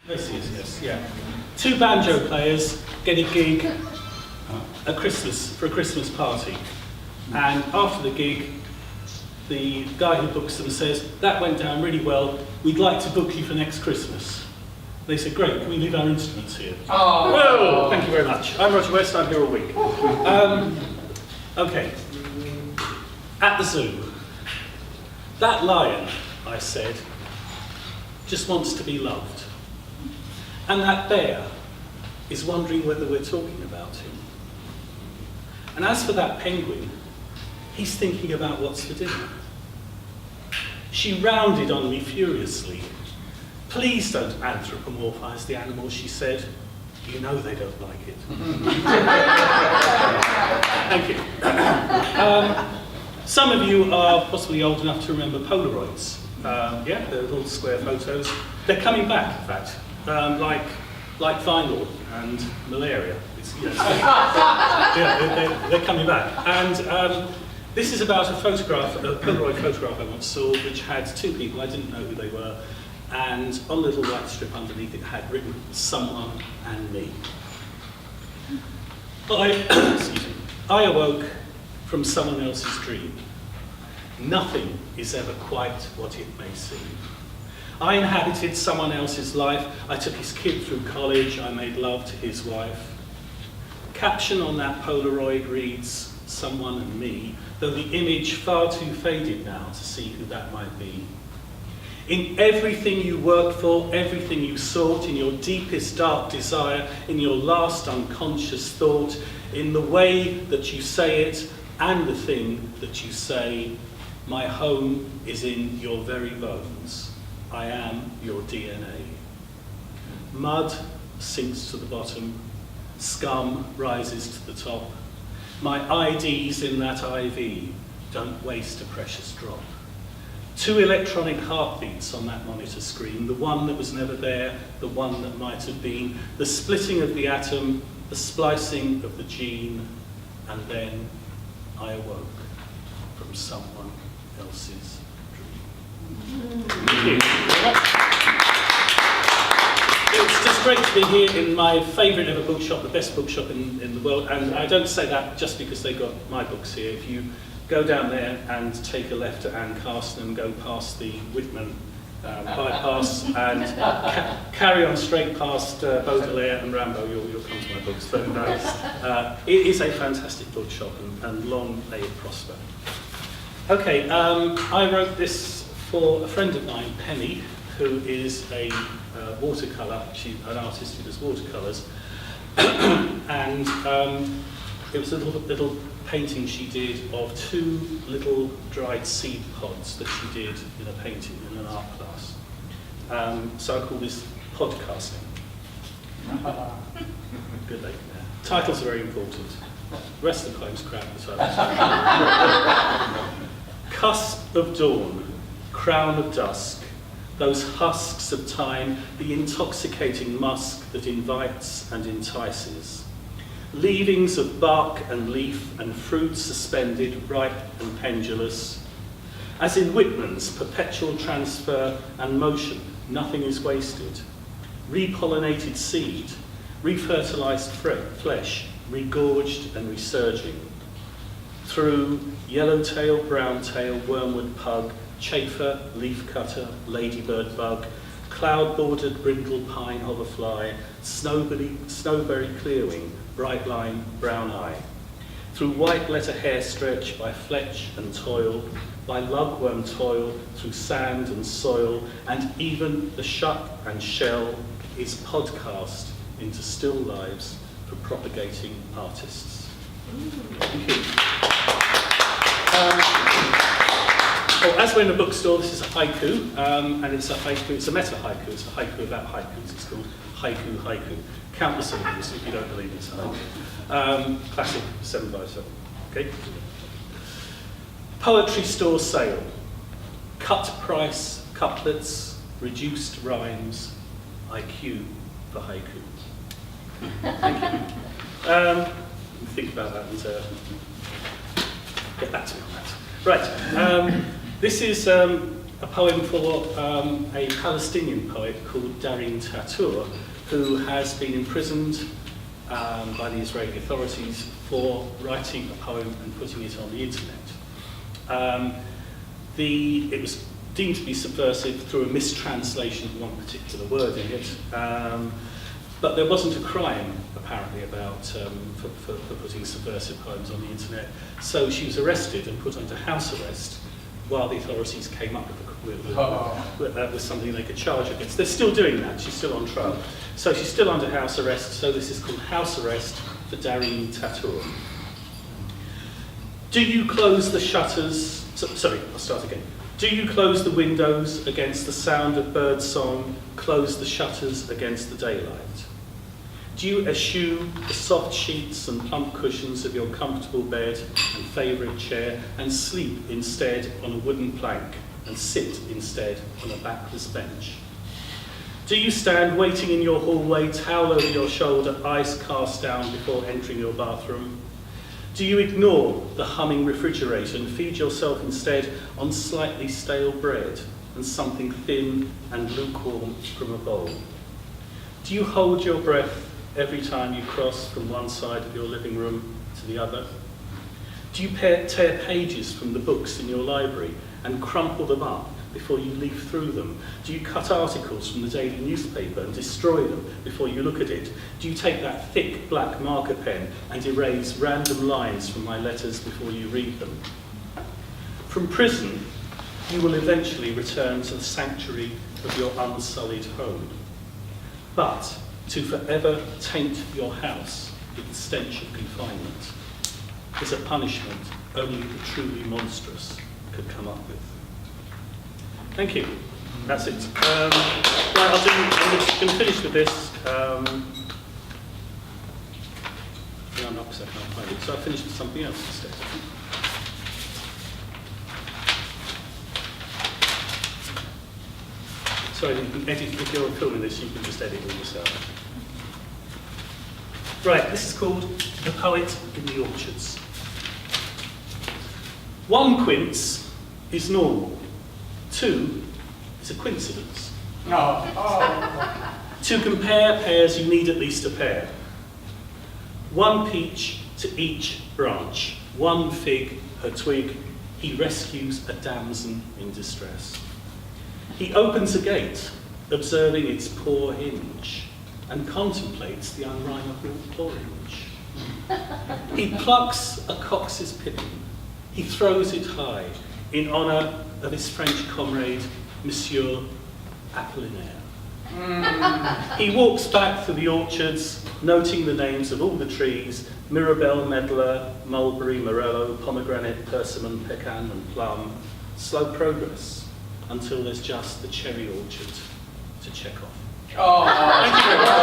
Yes, yeah. Two banjo players get a gig for a Christmas party. And after the gig, the guy who books them says, "That went down really well, we'd like to book you for next Christmas." They said, "Great, can we leave our instruments here?" Oh. Whoa, thank you very much. I'm Roger West, I'm here all week. Okay, at the zoo. That lion, I said, just wants to be loved. And that bear is wondering whether we're talking about him. And as for that penguin, he's thinking about what's for dinner. She rounded on me furiously. "Please don't anthropomorphise the animals," she said. "You know they don't like it." Thank you. Some of you are possibly old enough to remember Polaroids. Yeah, they're little square photos. They're coming back, in fact, like vinyl and malaria. They're coming back. And this is about a Polaroid photograph I once saw, which had two people, I didn't know who they were, and on a little white strip underneath it had written, "Someone and me." I awoke from someone else's dream. Nothing is ever quite what it may seem. I inhabited someone else's life. I took his kid through college. I made love to his wife. Caption on that Polaroid reads, "Someone and me," though the image far too faded now to see who that might be. In everything you worked for, everything you sought, in your deepest dark desire, in your last unconscious thought, in the way that you say it and the thing that you say, my home is in your very bones. I am your DNA. Mud sinks to the bottom, scum rises to the top. My ID's in that IV, don't waste a precious drop. Two electronic heartbeats on that monitor screen, the one that was never there, the one that might have been, the splitting of the atom, the splicing of the gene, and then I awoke from someone else's dream. Thank you. It's just great to be here in my favourite ever bookshop, the best bookshop in the world, and I don't say that just because they got my books here. If you go down there and take a left at Ancaster and go past the Whitman bypass and carry on straight past Baudelaire and Rambo, you'll come to my books. But it is a fantastic bookshop, and long may it prosper. Okay, I wrote this for a friend of mine, Penny, who is a watercolour. She's an artist who does watercolours. And it was a little painting she did of two little dried seed pods that she did in a painting in an art class. So I call this podcasting. Good day. Titles are very important. The rest of the poem's crap, the titles. Cusp of dawn, crown of dusk, those husks of time, the intoxicating musk that invites and entices. Leavings of bark and leaf and fruit suspended, ripe and pendulous. As in Whitman's perpetual transfer and motion, nothing is wasted. Repollinated seed, refertilized flesh, regorged and resurging. Through yellowtail, browntail, wormwood pug, chafer, leafcutter, ladybird bug, cloud-bordered brindle pine hoverfly, snowberry clearwing, bright line, brown eye. Through white letter hair stretch by fletch and toil, by lugworm toil, through sand and soil, and even the shuck and shell is podcast into still lives for propagating artists. Thank you. As we're in a bookstore, this is a haiku, and it's a haiku, it's a meta haiku, it's a haiku about haikus, it's called Haiku. Count the syllables if you don't believe it's a haiku. Classic 7x7, okay? Poetry store sale, cut price couplets, reduced rhymes, IQ for haiku. Thank you. Think about that and get back to me on that. Right. This is a poem for a Palestinian poet called Darin Tatur, who has been imprisoned by the Israeli authorities for writing a poem and putting it on the internet. It was deemed to be subversive through a mistranslation of one particular word in it, but there wasn't a crime, apparently, about for putting subversive poems on the internet. So she was arrested and put under house arrest while the authorities came up with something they could charge against. They're still doing that. She's still on trial. So she's still under house arrest. So this is called House Arrest for Darin Tatur. Do you close the shutters? Sorry, I'll start again. Do you close the windows against the sound of bird song, close the shutters against the daylight? Do you eschew the soft sheets and plump cushions of your comfortable bed and favourite chair and sleep instead on a wooden plank and sit instead on a backless bench? Do you stand waiting in your hallway, towel over your shoulder, eyes cast down before entering your bathroom? Do you ignore the humming refrigerator and feed yourself instead on slightly stale bread and something thin and lukewarm from a bowl? Do you hold your breath every time you cross from one side of your living room to the other? Do you tear pages from the books in your library and crumple them up before you leaf through them? Do you cut articles from the daily newspaper and destroy them before you look at it? Do you take that thick black marker pen and erase random lines from my letters before you read them? From prison, you will eventually return to the sanctuary of your unsullied home. But to forever taint your house with the stench of confinement is a punishment only the truly monstrous could come up with. Thank you. That's it. Right, I'm just going to finish with this. I'm not because I can't find it. So I'll finish with something else instead. Sorry, you can edit, if you're filming this, you can just edit it yourself. Right, this is called The Poet in the Orchards. One quince is normal. Two is a coincidence. To compare pairs, you need at least a pair. One peach to each branch. One fig, her twig. He rescues a damson in distress. He opens a gate, observing its poor hinge, and contemplates the unrhymeable orange. He plucks a cox's pippin. He throws it high in honour of his French comrade, Monsieur Apollinaire. He walks back through the orchards, noting the names of all the trees: Mirabelle, Medlar, Mulberry, Morello, Pomegranate, Persimmon, Pecan and Plum. Slow progress until there's just the cherry orchard to check off. Oh, thank you very much.